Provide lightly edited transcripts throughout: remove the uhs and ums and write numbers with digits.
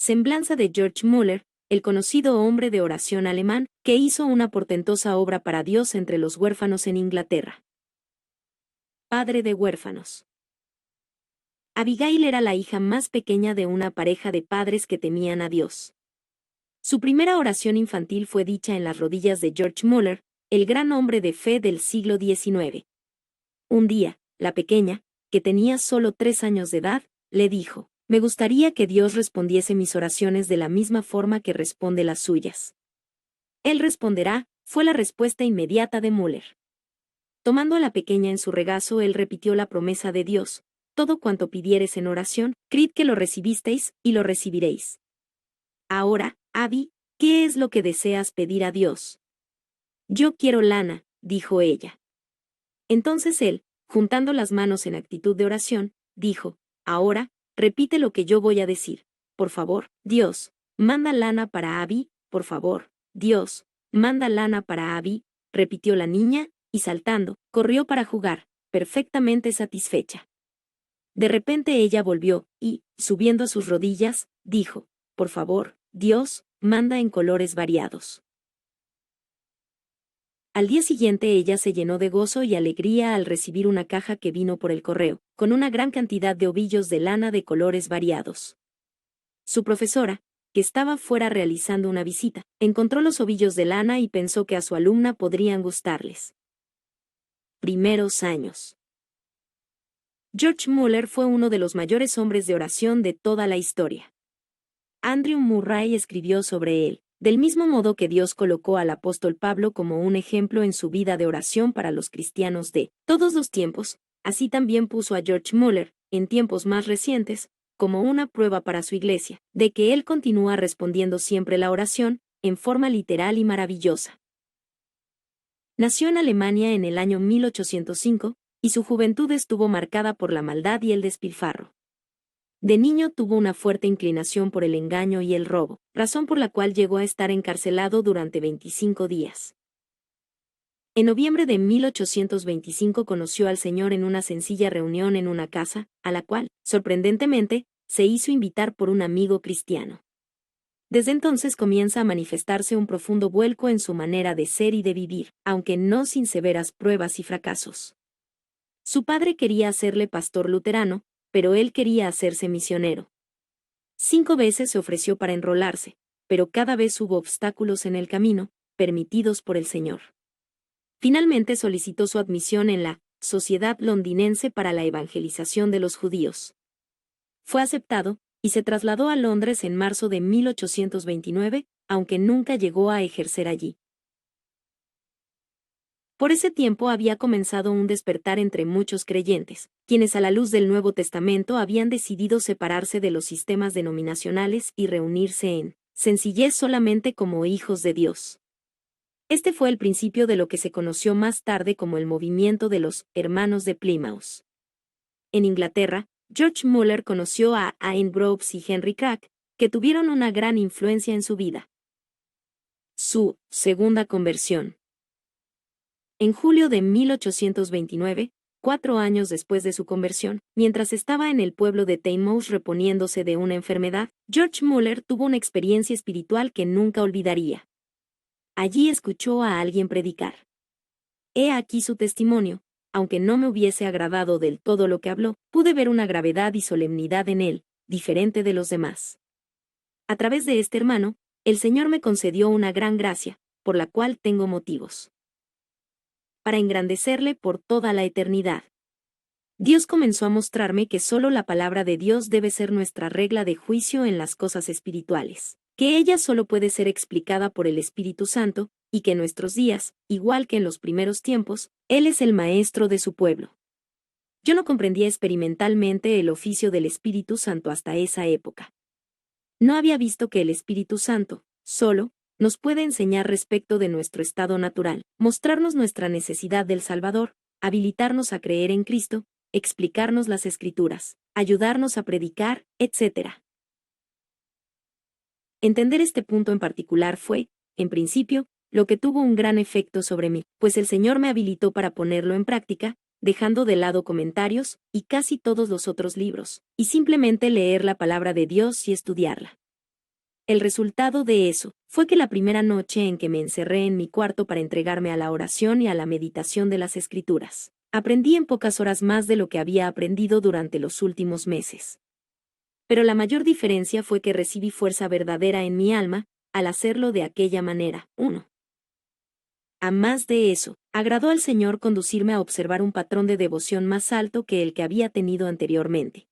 semblanza de George Muller, el conocido hombre de oración alemán, que hizo una portentosa obra para Dios entre los huérfanos en Inglaterra. Padre de huérfanos. Abigail era la hija más pequeña de una pareja de padres que temían a Dios. Su primera oración infantil fue dicha en las rodillas de George Muller, el gran hombre de fe del siglo XIX. Un día, la pequeña, que tenía solo 3 años de edad, le dijo: «Me gustaría que Dios respondiese mis oraciones de la misma forma que responde las suyas». «Él responderá», fue la respuesta inmediata de Muller. Tomando a la pequeña en su regazo, él repitió la promesa de Dios: «Todo cuanto pidiereis en oración, creed que lo recibisteis, y lo recibiréis». «Ahora, Abby, ¿qué es lo que deseas pedir a Dios?» «Yo quiero lana», dijo ella. Entonces él, juntando las manos en actitud de oración, dijo: «Ahora, repite lo que yo voy a decir. Por favor, Dios, manda lana para Abby, por favor, Dios, manda lana para Abby», repitió la niña, y saltando, corrió para jugar, perfectamente satisfecha. De repente ella volvió, y, subiendo a sus rodillas, dijo: «Por favor, Dios, manda en colores variados». Al día siguiente ella se llenó de gozo y alegría al recibir una caja que vino por el correo, con una gran cantidad de ovillos de lana de colores variados. Su profesora, que estaba fuera realizando una visita, encontró los ovillos de lana y pensó que a su alumna podrían gustarles. Primeros años. George Muller fue uno de los mayores hombres de oración de toda la historia. Andrew Murray escribió sobre él: «Del mismo modo que Dios colocó al apóstol Pablo como un ejemplo en su vida de oración para los cristianos de todos los tiempos, así también puso a George Muller, en tiempos más recientes, como una prueba para su iglesia, de que él continúa respondiendo siempre la oración, en forma literal y maravillosa». Nació en Alemania en el año 1805, y su juventud estuvo marcada por la maldad y el despilfarro. De niño tuvo una fuerte inclinación por el engaño y el robo, razón por la cual llegó a estar encarcelado durante 25 días. En noviembre de 1825 conoció al Señor en una sencilla reunión en una casa, a la cual, sorprendentemente, se hizo invitar por un amigo cristiano. Desde entonces comienza a manifestarse un profundo vuelco en su manera de ser y de vivir, aunque no sin severas pruebas y fracasos. Su padre quería hacerle pastor luterano, pero él quería hacerse misionero. 5 veces se ofreció para enrolarse, pero cada vez hubo obstáculos en el camino, permitidos por el Señor. Finalmente solicitó su admisión en la Sociedad Londinense para la Evangelización de los Judíos. Fue aceptado, y se trasladó a Londres en marzo de 1829, aunque nunca llegó a ejercer allí. Por ese tiempo había comenzado un despertar entre muchos creyentes, quienes a la luz del Nuevo Testamento habían decidido separarse de los sistemas denominacionales y reunirse en sencillez solamente como hijos de Dios. Este fue el principio de lo que se conoció más tarde como el movimiento de los Hermanos de Plymouth. En Inglaterra, George Muller conoció a Ian Groves y Henry Crack, que tuvieron una gran influencia en su vida. Su segunda conversión. En julio de 1829, 4 años después de su conversión, mientras estaba en el pueblo de Teignmouth reponiéndose de una enfermedad, George Muller tuvo una experiencia espiritual que nunca olvidaría. Allí escuchó a alguien predicar. He aquí su testimonio: aunque no me hubiese agradado del todo lo que habló, pude ver una gravedad y solemnidad en él, diferente de los demás. A través de este hermano, el Señor me concedió una gran gracia, por la cual tengo motivos para engrandecerle por toda la eternidad. Dios comenzó a mostrarme que solo la palabra de Dios debe ser nuestra regla de juicio en las cosas espirituales, que ella solo puede ser explicada por el Espíritu Santo, y que en nuestros días, igual que en los primeros tiempos, Él es el maestro de su pueblo. Yo no comprendía experimentalmente el oficio del Espíritu Santo hasta esa época. No había visto que el Espíritu Santo, solo, nos puede enseñar respecto de nuestro estado natural, mostrarnos nuestra necesidad del Salvador, habilitarnos a creer en Cristo, explicarnos las Escrituras, ayudarnos a predicar, etc. Entender este punto en particular fue, en principio, lo que tuvo un gran efecto sobre mí, pues el Señor me habilitó para ponerlo en práctica, dejando de lado comentarios y casi todos los otros libros, y simplemente leer la palabra de Dios y estudiarla. El resultado de eso fue que la primera noche en que me encerré en mi cuarto para entregarme a la oración y a la meditación de las Escrituras, aprendí en pocas horas más de lo que había aprendido durante los últimos meses. Pero la mayor diferencia fue que recibí fuerza verdadera en mi alma, al hacerlo de aquella manera. 1. A más de eso, agradó al Señor conducirme a observar un patrón de devoción más alto que el que había tenido anteriormente.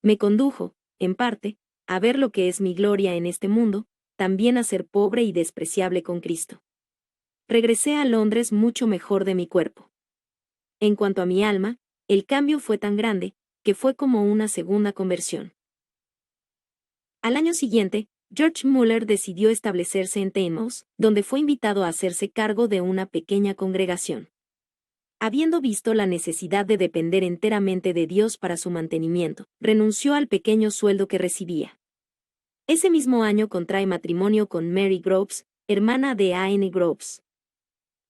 Me condujo, en parte, a ver lo que es mi gloria en este mundo, también a ser pobre y despreciable con Cristo. Regresé a Londres mucho mejor de mi cuerpo. En cuanto a mi alma, el cambio fue tan grande, que fue como una segunda conversión. Al año siguiente, George Muller decidió establecerse en Teignmouth, donde fue invitado a hacerse cargo de una pequeña congregación. Habiendo visto la necesidad de depender enteramente de Dios para su mantenimiento, renunció al pequeño sueldo que recibía. Ese mismo año contrae matrimonio con Mary Groves, hermana de A.N. Groves.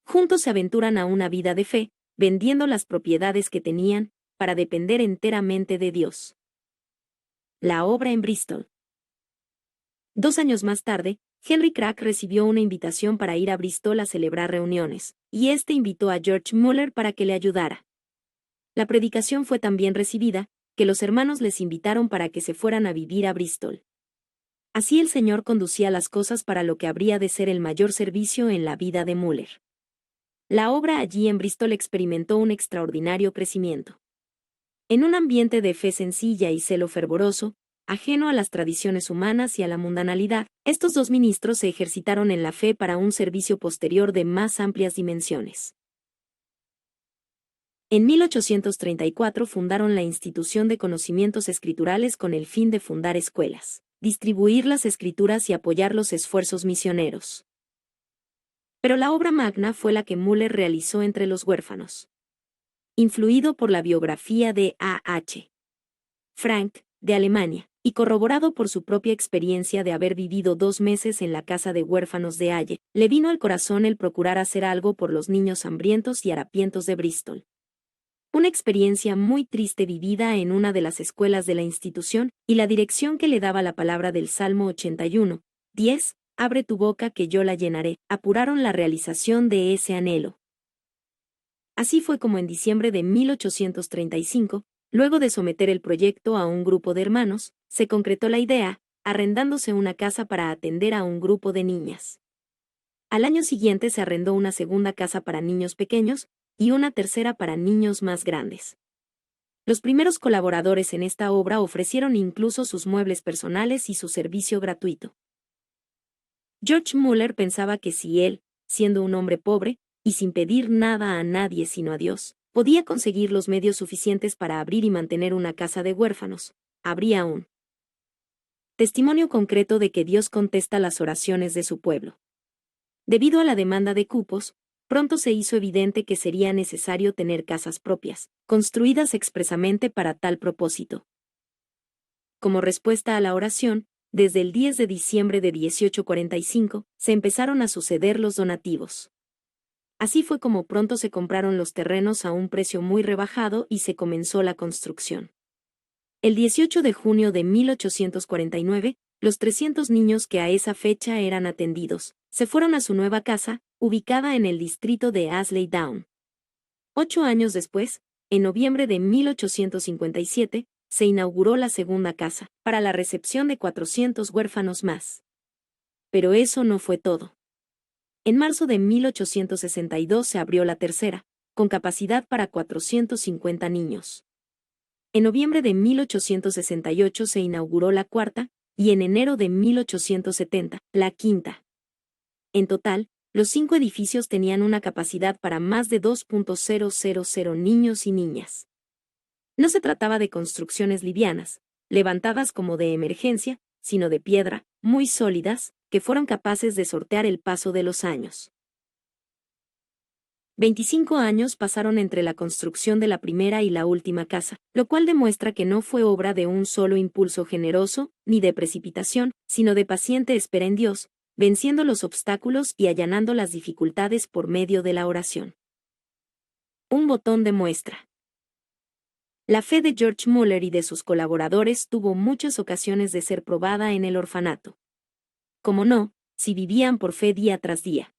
Juntos se aventuran a una vida de fe, vendiendo las propiedades que tenían, para depender enteramente de Dios. La obra en Bristol. 2 años más tarde, Henry Crack recibió una invitación para ir a Bristol a celebrar reuniones, y este invitó a George Muller para que le ayudara. La predicación fue tan bien recibida, que los hermanos les invitaron para que se fueran a vivir a Bristol. Así el Señor conducía las cosas para lo que habría de ser el mayor servicio en la vida de Muller. La obra allí en Bristol experimentó un extraordinario crecimiento. En un ambiente de fe sencilla y celo fervoroso, ajeno a las tradiciones humanas y a la mundanalidad, estos dos ministros se ejercitaron en la fe para un servicio posterior de más amplias dimensiones. En 1834 fundaron la Institución de Conocimientos Escriturales con el fin de fundar escuelas, distribuir las escrituras y apoyar los esfuerzos misioneros. Pero la obra magna fue la que Muller realizó entre los huérfanos. Influido por la biografía de A.H. Frank, de Alemania, y corroborado por su propia experiencia de haber vivido 2 meses en la casa de huérfanos de Halle, le vino al corazón el procurar hacer algo por los niños hambrientos y harapientos de Bristol. Una experiencia muy triste vivida en una de las escuelas de la institución, y la dirección que le daba la palabra del Salmo 81, 10, abre tu boca que yo la llenaré, apuraron la realización de ese anhelo. Así fue como en diciembre de 1835, luego de someter el proyecto a un grupo de hermanos, se concretó la idea, arrendándose una casa para atender a un grupo de niñas. Al año siguiente se arrendó una segunda casa para niños pequeños, y una tercera para niños más grandes. Los primeros colaboradores en esta obra ofrecieron incluso sus muebles personales y su servicio gratuito. George Muller pensaba que si él, siendo un hombre pobre, y sin pedir nada a nadie sino a Dios, podía conseguir los medios suficientes para abrir y mantener una casa de huérfanos, habría un testimonio concreto de que Dios contesta las oraciones de su pueblo. Debido a la demanda de cupos, pronto se hizo evidente que sería necesario tener casas propias, construidas expresamente para tal propósito. Como respuesta a la oración, desde el 10 de diciembre de 1845, se empezaron a suceder los donativos. Así fue como pronto se compraron los terrenos a un precio muy rebajado y se comenzó la construcción. El 18 de junio de 1849, los 300 niños que a esa fecha eran atendidos, se fueron a su nueva casa, ubicada en el distrito de Ashley Down. 8 años después, en noviembre de 1857, se inauguró la segunda casa, para la recepción de 400 huérfanos más. Pero eso no fue todo. En marzo de 1862 se abrió la tercera, con capacidad para 450 niños. En noviembre de 1868 se inauguró la cuarta, y en enero de 1870, la quinta. En total, los 5 edificios tenían una capacidad para más de 2.000 niños y niñas. No se trataba de construcciones livianas, levantadas como de emergencia, sino de piedra, muy sólidas, que fueron capaces de sortear el paso de los años. 25 años pasaron entre la construcción de la primera y la última casa, lo cual demuestra que no fue obra de un solo impulso generoso, ni de precipitación, sino de paciente espera en Dios, venciendo los obstáculos y allanando las dificultades por medio de la oración. Un botón de muestra. La fe de George Muller y de sus colaboradores tuvo muchas ocasiones de ser probada en el orfanato. como no, si vivían por fe día tras día.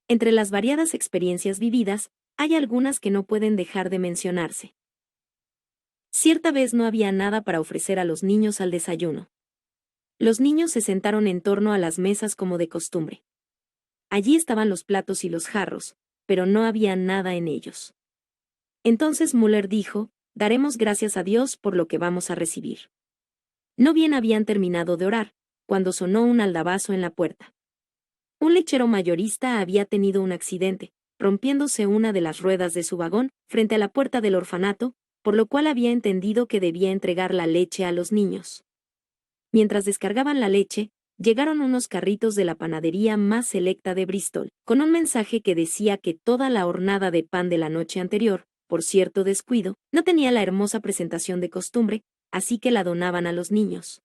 Entre las variadas experiencias vividas, hay algunas que no pueden dejar de mencionarse. Cierta vez no había nada para ofrecer a los niños al desayuno. Los niños se sentaron en torno a las mesas como de costumbre. Allí estaban los platos y los jarros, pero no había nada en ellos. Entonces Müller dijo: «Daremos gracias a Dios por lo que vamos a recibir». No bien habían terminado de orar, cuando sonó un aldabazo en la puerta. Un lechero mayorista había tenido un accidente, rompiéndose una de las ruedas de su vagón frente a la puerta del orfanato, por lo cual había entendido que debía entregar la leche a los niños. Mientras descargaban la leche, llegaron unos carritos de la panadería más selecta de Bristol, con un mensaje que decía que toda la hornada de pan de la noche anterior, por cierto descuido, no tenía la hermosa presentación de costumbre, así que la donaban a los niños.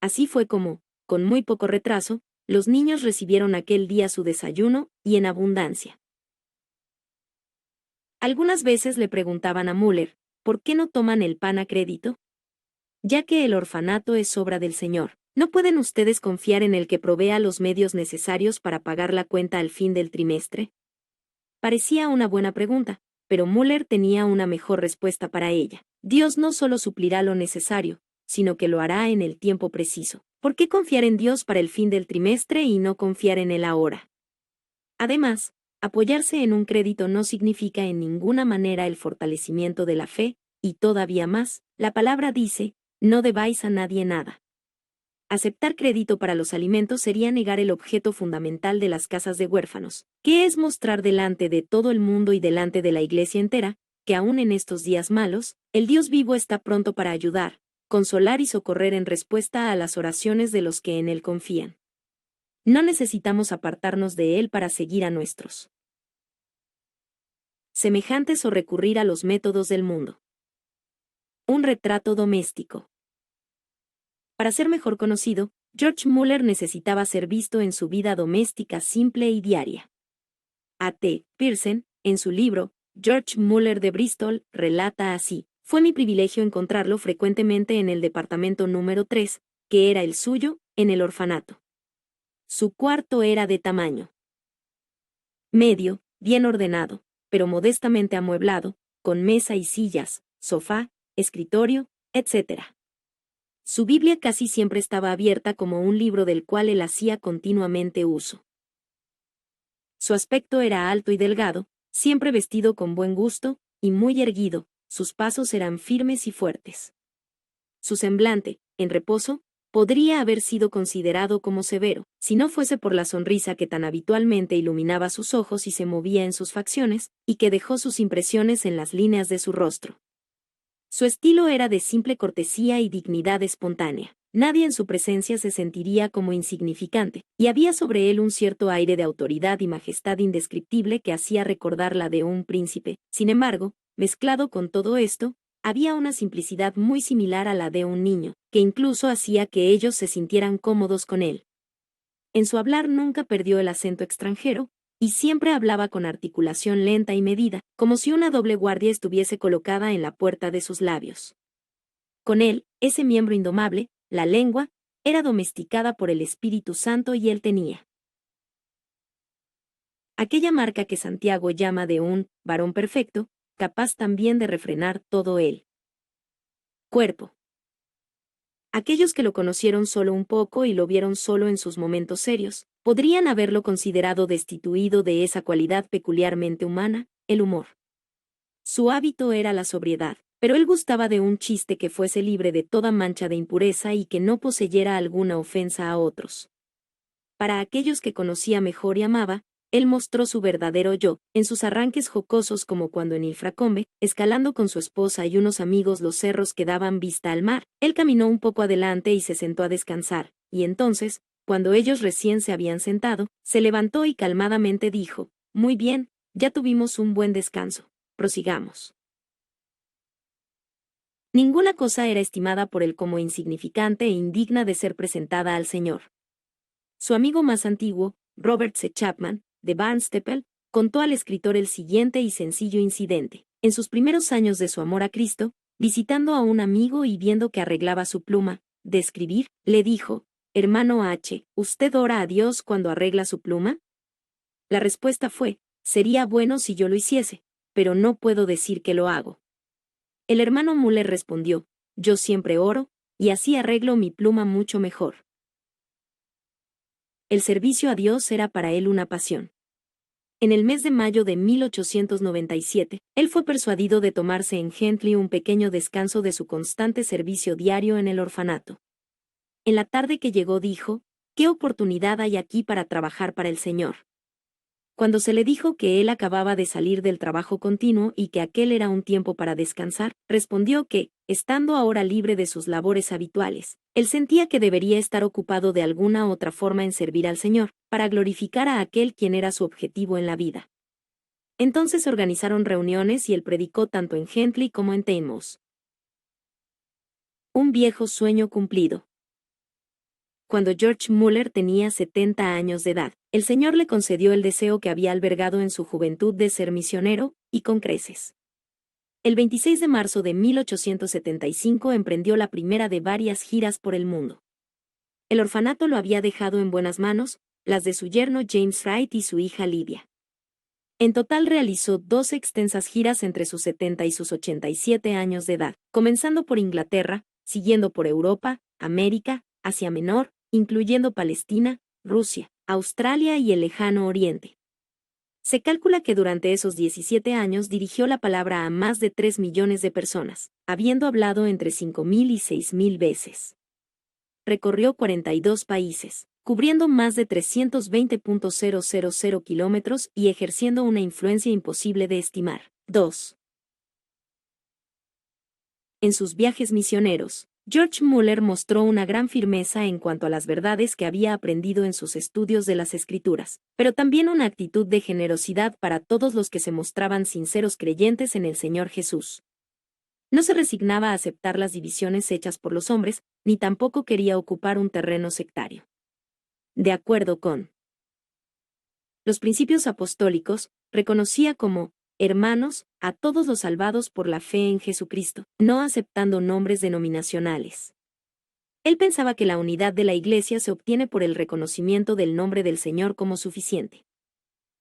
Así fue como, con muy poco retraso, los niños recibieron aquel día su desayuno, y en abundancia. Algunas veces le preguntaban a Müller, ¿por qué no toman el pan a crédito? Ya que el orfanato es obra del Señor, ¿no pueden ustedes confiar en el que provea los medios necesarios para pagar la cuenta al fin del trimestre? Parecía una buena pregunta, pero Müller tenía una mejor respuesta para ella. Dios no solo suplirá lo necesario, sino que lo hará en el tiempo preciso. ¿Por qué confiar en Dios para el fin del trimestre y no confiar en Él ahora? Además, apoyarse en un crédito no significa en ninguna manera el fortalecimiento de la fe, y todavía más, la palabra dice: no debáis a nadie nada. Aceptar crédito para los alimentos sería negar el objeto fundamental de las casas de huérfanos, que es mostrar delante de todo el mundo y delante de la Iglesia entera, que aún en estos días malos, el Dios vivo está pronto para ayudar, consolar y socorrer en respuesta a las oraciones de los que en Él confían. No necesitamos apartarnos de Él para seguir a nuestros semejantes o recurrir a los métodos del mundo. Un retrato doméstico. Para ser mejor conocido, George Müller necesitaba ser visto en su vida doméstica simple y diaria. A. T. Pearson, en su libro, George Müller de Bristol, relata así: «Fue mi privilegio encontrarlo frecuentemente en el departamento número 3, que era el suyo, en el orfanato. Su cuarto era de tamaño medio, bien ordenado, pero modestamente amueblado, con mesa y sillas, sofá, escritorio, etc. Su Biblia casi siempre estaba abierta como un libro del cual él hacía continuamente uso. Su aspecto era alto y delgado, siempre vestido con buen gusto, y muy erguido, sus pasos eran firmes y fuertes. Su semblante, en reposo, podría haber sido considerado como severo, si no fuese por la sonrisa que tan habitualmente iluminaba sus ojos y se movía en sus facciones, y que dejó sus impresiones en las líneas de su rostro. Su estilo era de simple cortesía y dignidad espontánea. Nadie en su presencia se sentiría como insignificante, y había sobre él un cierto aire de autoridad y majestad indescriptible que hacía recordar la de un príncipe. Sin embargo, mezclado con todo esto, había una simplicidad muy similar a la de un niño, que incluso hacía que ellos se sintieran cómodos con él. En su hablar nunca perdió el acento extranjero, y siempre hablaba con articulación lenta y medida, como si una doble guardia estuviese colocada en la puerta de sus labios. Con él, ese miembro indomable, la lengua, era domesticada por el Espíritu Santo y él tenía aquella marca que Santiago llama de un varón perfecto, capaz también de refrenar todo el cuerpo. Aquellos que lo conocieron solo un poco y lo vieron solo en sus momentos serios, podrían haberlo considerado destituido de esa cualidad peculiarmente humana, el humor. Su hábito era la sobriedad, pero él gustaba de un chiste que fuese libre de toda mancha de impureza y que no poseyera alguna ofensa a otros. Para aquellos que conocía mejor y amaba, él mostró su verdadero yo, en sus arranques jocosos como cuando en Ilfracombe, escalando con su esposa y unos amigos los cerros que daban vista al mar, él caminó un poco adelante y se sentó a descansar, y entonces, cuando ellos recién se habían sentado, se levantó y calmadamente dijo: «Muy bien, ya tuvimos un buen descanso, prosigamos». Ninguna cosa era estimada por él como insignificante e indigna de ser presentada al Señor. Su amigo más antiguo, Robert C. Chapman, de Barnstaple, contó al escritor el siguiente y sencillo incidente. En sus primeros años de su amor a Cristo, visitando a un amigo y viendo que arreglaba su pluma de escribir, le dijo: Hermano H., ¿usted ora a Dios cuando arregla su pluma? La respuesta fue, sería bueno si yo lo hiciese, pero no puedo decir que lo hago. El hermano Muller respondió, yo siempre oro, y así arreglo mi pluma mucho mejor. El servicio a Dios era para él una pasión. En el mes de mayo de 1897, él fue persuadido de tomarse en Hentley un pequeño descanso de su constante servicio diario en el orfanato. En la tarde que llegó dijo, ¿qué oportunidad hay aquí para trabajar para el Señor? Cuando se le dijo que él acababa de salir del trabajo continuo y que aquel era un tiempo para descansar, respondió que, estando ahora libre de sus labores habituales, él sentía que debería estar ocupado de alguna otra forma en servir al Señor, para glorificar a aquel quien era su objetivo en la vida. Entonces organizaron reuniones y él predicó tanto en Hentley como en Teignmouth. Un viejo sueño cumplido. Cuando George Muller tenía 70 años de edad, el Señor le concedió el deseo que había albergado en su juventud de ser misionero, y con creces. El 26 de marzo de 1875 emprendió la primera de varias giras por el mundo. El orfanato lo había dejado en buenas manos, las de su yerno James Wright y su hija Lydia. En total realizó 12 extensas giras entre sus 70 y sus 87 años de edad, comenzando por Inglaterra, siguiendo por Europa, América, Asia Menor, incluyendo Palestina, Rusia, Australia y el Lejano Oriente. Se calcula que durante esos 17 años dirigió la palabra a más de 3 millones de personas, habiendo hablado entre 5.000 y 6.000 veces. Recorrió 42 países, cubriendo más de 320.000 kilómetros y ejerciendo una influencia imposible de estimar. 2. En sus viajes misioneros, George Muller mostró una gran firmeza en cuanto a las verdades que había aprendido en sus estudios de las Escrituras, pero también una actitud de generosidad para todos los que se mostraban sinceros creyentes en el Señor Jesús. No se resignaba a aceptar las divisiones hechas por los hombres, ni tampoco quería ocupar un terreno sectario. De acuerdo con los principios apostólicos, reconocía como hermanos a todos los salvados por la fe en Jesucristo, no aceptando nombres denominacionales. Él pensaba que la unidad de la Iglesia se obtiene por el reconocimiento del nombre del Señor como suficiente.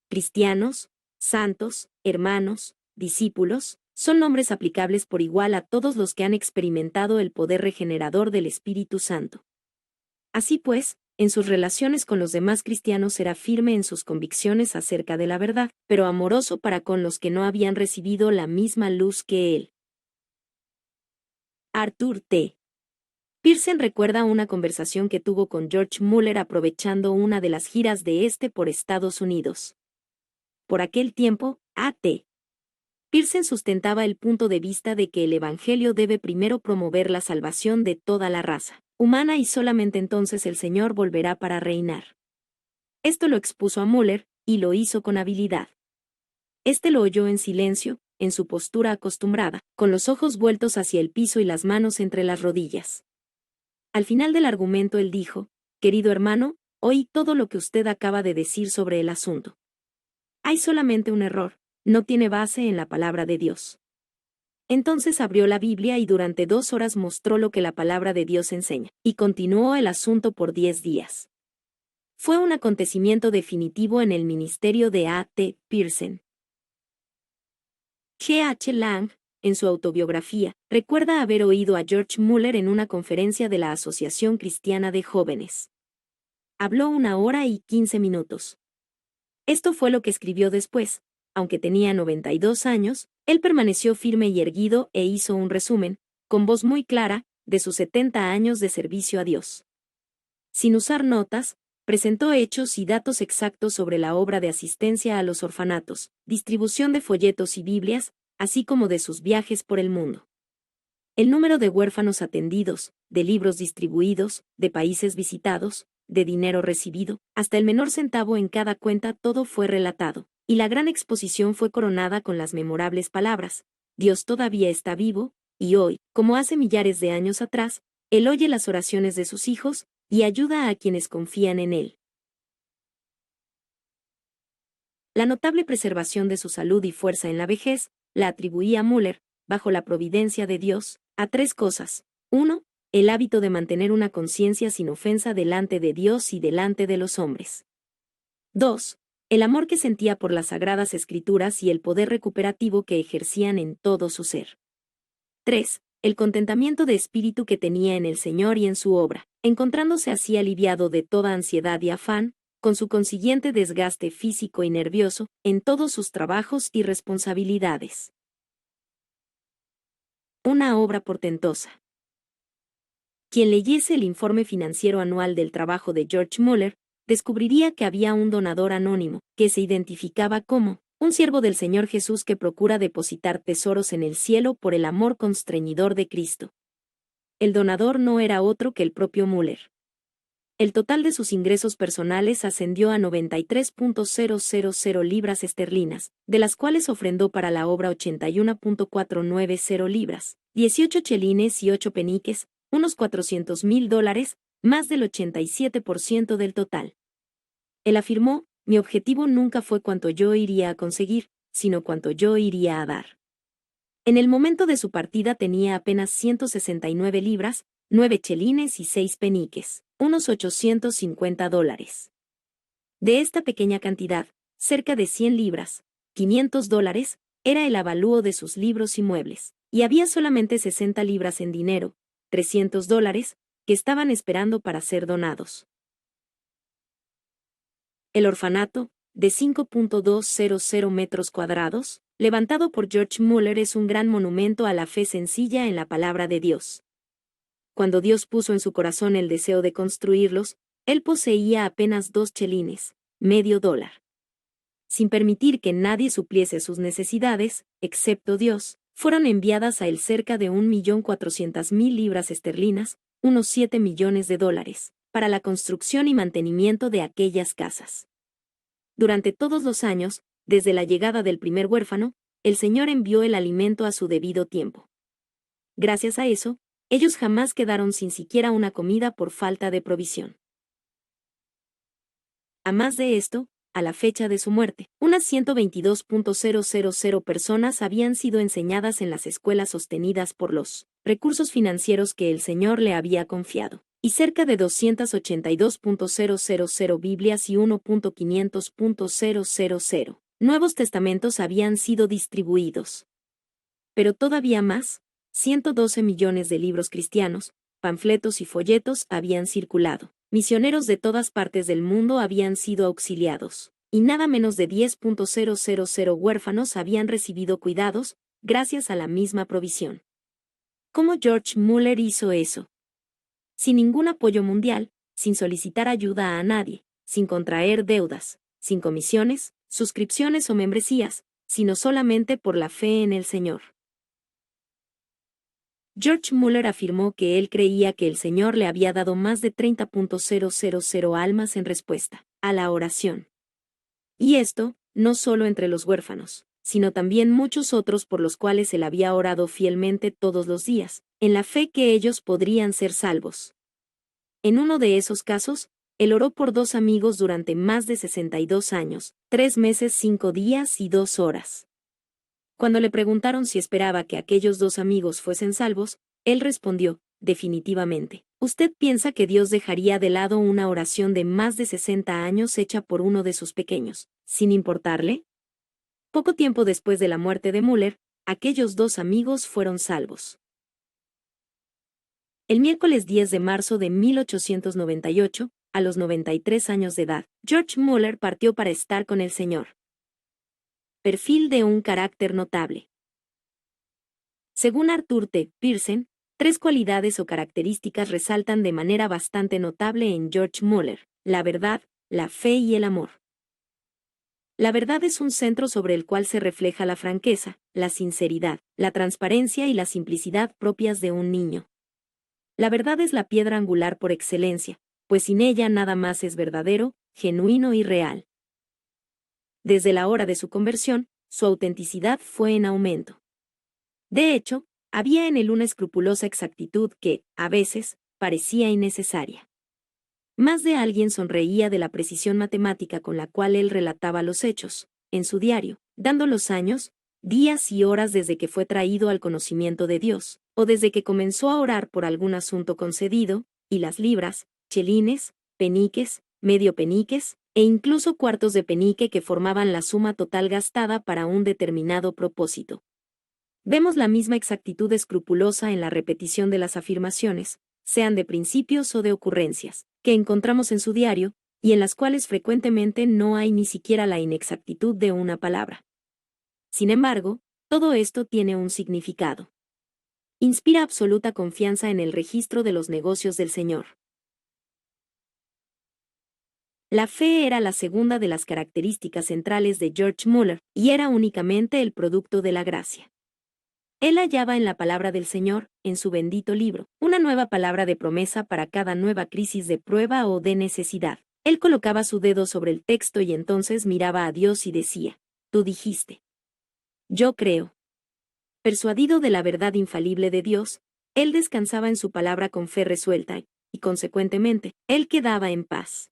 Cristianos, santos, hermanos, discípulos, son nombres aplicables por igual a todos los que han experimentado el poder regenerador del Espíritu Santo. Así pues, en sus relaciones con los demás cristianos era firme en sus convicciones acerca de la verdad, pero amoroso para con los que no habían recibido la misma luz que él. Arthur T. Pearson recuerda una conversación que tuvo con George Muller aprovechando una de las giras de por Estados Unidos. Por aquel tiempo, A.T. Pearson sustentaba el punto de vista de que el Evangelio debe primero promover la salvación de toda la raza humana y solamente entonces el Señor volverá para reinar. Esto lo expuso a Muller, y lo hizo con habilidad. Este lo oyó en silencio, en su postura acostumbrada, con los ojos vueltos hacia el piso y las manos entre las rodillas. Al final del argumento él dijo, querido hermano, oí todo lo que usted acaba de decir sobre el asunto. Hay solamente un error, no tiene base en la palabra de Dios. Entonces abrió la Biblia y durante 2 horas mostró lo que la palabra de Dios enseña, y continuó el asunto por 10 días. Fue un acontecimiento definitivo en el ministerio de A.T. Pearson. G.H. Lang, en su autobiografía, recuerda haber oído a George Muller en una conferencia de la Asociación Cristiana de Jóvenes. Habló 1 hora y 15 minutos. Esto fue lo que escribió después. Aunque tenía 92 años, él permaneció firme y erguido e hizo un resumen, con voz muy clara, de sus 70 años de servicio a Dios. Sin usar notas, presentó hechos y datos exactos sobre la obra de asistencia a los orfanatos, distribución de folletos y Biblias, así como de sus viajes por el mundo. El número de huérfanos atendidos, de libros distribuidos, de países visitados, de dinero recibido, hasta el menor centavo en cada cuenta, todo fue relatado, y la gran exposición fue coronada con las memorables palabras: Dios todavía está vivo, y hoy, como hace millares de años atrás, Él oye las oraciones de sus hijos, y ayuda a quienes confían en Él. La notable preservación de su salud y fuerza en la vejez, la atribuía Muller, bajo la providencia de Dios, a 3 cosas. 1. el hábito de mantener una conciencia sin ofensa delante de Dios y delante de los hombres. 2. El amor que sentía por las Sagradas Escrituras y el poder recuperativo que ejercían en todo su ser. 3. El contentamiento de espíritu que tenía en el Señor y en su obra, encontrándose así aliviado de toda ansiedad y afán, con su consiguiente desgaste físico y nervioso, en todos sus trabajos y responsabilidades. Una obra portentosa. Quien leyese el informe financiero anual del trabajo de George Muller, descubriría que había un donador anónimo, que se identificaba como un siervo del Señor Jesús que procura depositar tesoros en el cielo por el amor constreñidor de Cristo. El donador no era otro que el propio Muller. El total de sus ingresos personales ascendió a 93.000 libras esterlinas, de las cuales ofrendó para la obra 81.490 libras, 18 chelines y 8 peniques, unos $400,000, más del 87% del total. Él afirmó: mi objetivo nunca fue cuánto yo iría a conseguir, sino cuánto yo iría a dar. En el momento de su partida tenía apenas 169 libras, 9 chelines y 6 peniques, unos $850. De esta pequeña cantidad, cerca de 100 libras, $500, era el avalúo de sus libros y muebles, y había solamente 60 libras en dinero, $300, que estaban esperando para ser donados. El orfanato, de 5.200 metros cuadrados, levantado por George Muller, es un gran monumento a la fe sencilla en la palabra de Dios. Cuando Dios puso en su corazón el deseo de construirlos, él poseía apenas 2 chelines, medio dólar. Sin permitir que nadie supliese sus necesidades, excepto Dios, fueron enviadas a él cerca de 1.400.000 libras esterlinas, unos $7 millones, para la construcción y mantenimiento de aquellas casas. Durante todos los años, desde la llegada del primer huérfano, el Señor envió el alimento a su debido tiempo. Gracias a eso, ellos jamás quedaron sin siquiera una comida por falta de provisión. A más de esto, a la fecha de su muerte, unas 122.000 personas habían sido enseñadas en las escuelas sostenidas por los recursos financieros que el Señor le había confiado, y cerca de 282.000 Biblias y 1.500.000 Nuevos Testamentos habían sido distribuidos. Pero todavía más, 112 millones de libros cristianos, panfletos y folletos habían circulado. Misioneros de todas partes del mundo habían sido auxiliados, y nada menos de 10.000 huérfanos habían recibido cuidados, gracias a la misma provisión. ¿Cómo George Muller hizo eso? Sin ningún apoyo mundial, sin solicitar ayuda a nadie, sin contraer deudas, sin comisiones, suscripciones o membresías, sino solamente por la fe en el Señor. George Muller afirmó que él creía que el Señor le había dado más de 30.000 almas en respuesta a la oración. Y esto, no solo entre los huérfanos, sino también muchos otros por los cuales él había orado fielmente todos los días, en la fe que ellos podrían ser salvos. En uno de esos casos, él oró por 2 amigos durante más de 62 años, 3 meses, 5 días y 2 horas. Cuando le preguntaron si esperaba que aquellos 2 amigos fuesen salvos, él respondió: definitivamente. ¿Usted piensa que Dios dejaría de lado una oración de más de 60 años hecha por uno de sus pequeños, sin importarle? Poco tiempo después de la muerte de Muller, aquellos 2 amigos fueron salvos. El miércoles 10 de marzo de 1898, a los 93 años de edad, George Muller partió para estar con el Señor. Perfil de un carácter notable. Según Arthur T. Pearson, 3 cualidades o características resaltan de manera bastante notable en George Muller: la verdad, la fe y el amor. La verdad es un centro sobre el cual se refleja la franqueza, la sinceridad, la transparencia y la simplicidad propias de un niño. La verdad es la piedra angular por excelencia, pues sin ella nada más es verdadero, genuino y real. Desde la hora de su conversión, su autenticidad fue en aumento. De hecho, había en él una escrupulosa exactitud que, a veces, parecía innecesaria. Más de alguien sonreía de la precisión matemática con la cual él relataba los hechos, en su diario, dando los años, días y horas desde que fue traído al conocimiento de Dios, o desde que comenzó a orar por algún asunto concedido, y las libras, chelines, peniques, medio peniques, e incluso cuartos de penique que formaban la suma total gastada para un determinado propósito. Vemos la misma exactitud escrupulosa en la repetición de las afirmaciones, sean de principios o de ocurrencias, que encontramos en su diario, y en las cuales frecuentemente no hay ni siquiera la inexactitud de una palabra. Sin embargo, todo esto tiene un significado. Inspira absoluta confianza en el registro de los negocios del Señor. La fe era la segunda de las características centrales de George Muller, y era únicamente el producto de la gracia. Él hallaba en la palabra del Señor, en su bendito libro, una nueva palabra de promesa para cada nueva crisis de prueba o de necesidad. Él colocaba su dedo sobre el texto y entonces miraba a Dios y decía: Tú dijiste. Yo creo. Persuadido de la verdad infalible de Dios, él descansaba en su palabra con fe resuelta, y consecuentemente, él quedaba en paz.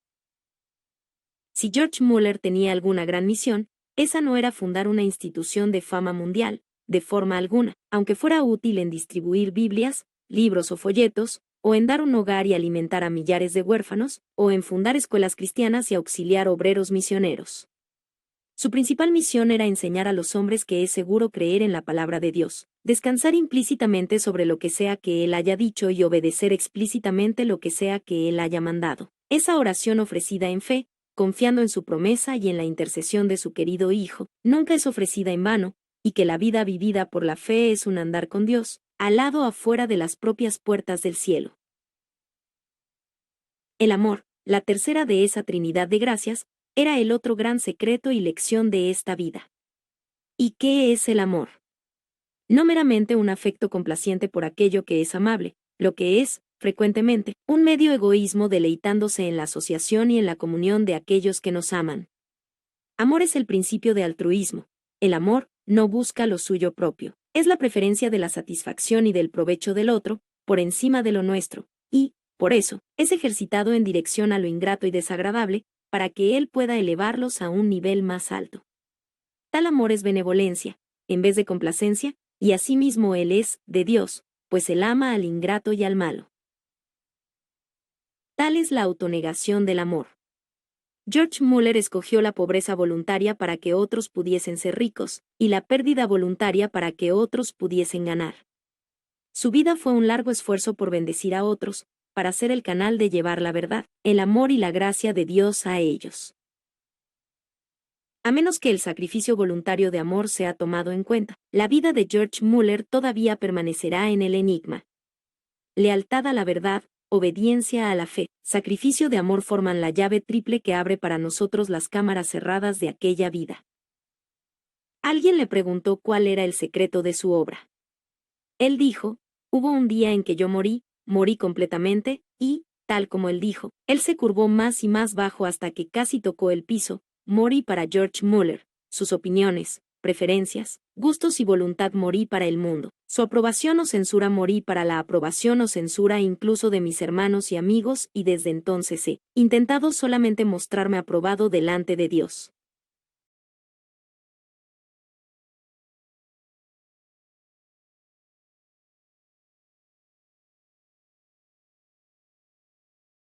Si George Muller tenía alguna gran misión, esa no era fundar una institución de fama mundial, de forma alguna, aunque fuera útil en distribuir Biblias, libros o folletos, o en dar un hogar y alimentar a millares de huérfanos, o en fundar escuelas cristianas y auxiliar obreros misioneros. Su principal misión era enseñar a los hombres que es seguro creer en la palabra de Dios, descansar implícitamente sobre lo que sea que Él haya dicho y obedecer explícitamente lo que sea que Él haya mandado. Esa oración ofrecida en fe, confiando en su promesa y en la intercesión de su querido Hijo, nunca es ofrecida en vano, y que la vida vivida por la fe es un andar con Dios, al lado afuera de las propias puertas del cielo. El amor, la tercera de esa Trinidad de gracias, era el otro gran secreto y lección de esta vida. ¿Y qué es el amor? No meramente un afecto complaciente por aquello que es amable, lo que es, frecuentemente, un medio egoísmo deleitándose en la asociación y en la comunión de aquellos que nos aman. Amor es el principio de altruismo. El amor no busca lo suyo propio. Es la preferencia de la satisfacción y del provecho del otro, por encima de lo nuestro, y, por eso, es ejercitado en dirección a lo ingrato y desagradable, para que Él pueda elevarlos a un nivel más alto. Tal amor es benevolencia, en vez de complacencia, y asimismo Él es, de Dios, pues Él ama al ingrato y al malo. Tal es la autonegación del amor. George Muller escogió la pobreza voluntaria para que otros pudiesen ser ricos, y la pérdida voluntaria para que otros pudiesen ganar. Su vida fue un largo esfuerzo por bendecir a otros, para ser el canal de llevar la verdad, el amor y la gracia de Dios a ellos. A menos que el sacrificio voluntario de amor sea tomado en cuenta, la vida de George Muller todavía permanecerá en el enigma. Lealtad a la verdad, obediencia a la fe, sacrificio de amor forman la llave triple que abre para nosotros las cámaras cerradas de aquella vida. Alguien le preguntó cuál era el secreto de su obra. Él dijo: hubo un día en que yo morí completamente, y, tal como él dijo, él se curvó más y más bajo hasta que casi tocó el piso. Morí para George Muller, sus opiniones, preferencias, gustos y voluntad morí para el mundo. Su aprobación o censura morí para la aprobación o censura incluso de mis hermanos y amigos, y desde entonces he intentado solamente mostrarme aprobado delante de Dios.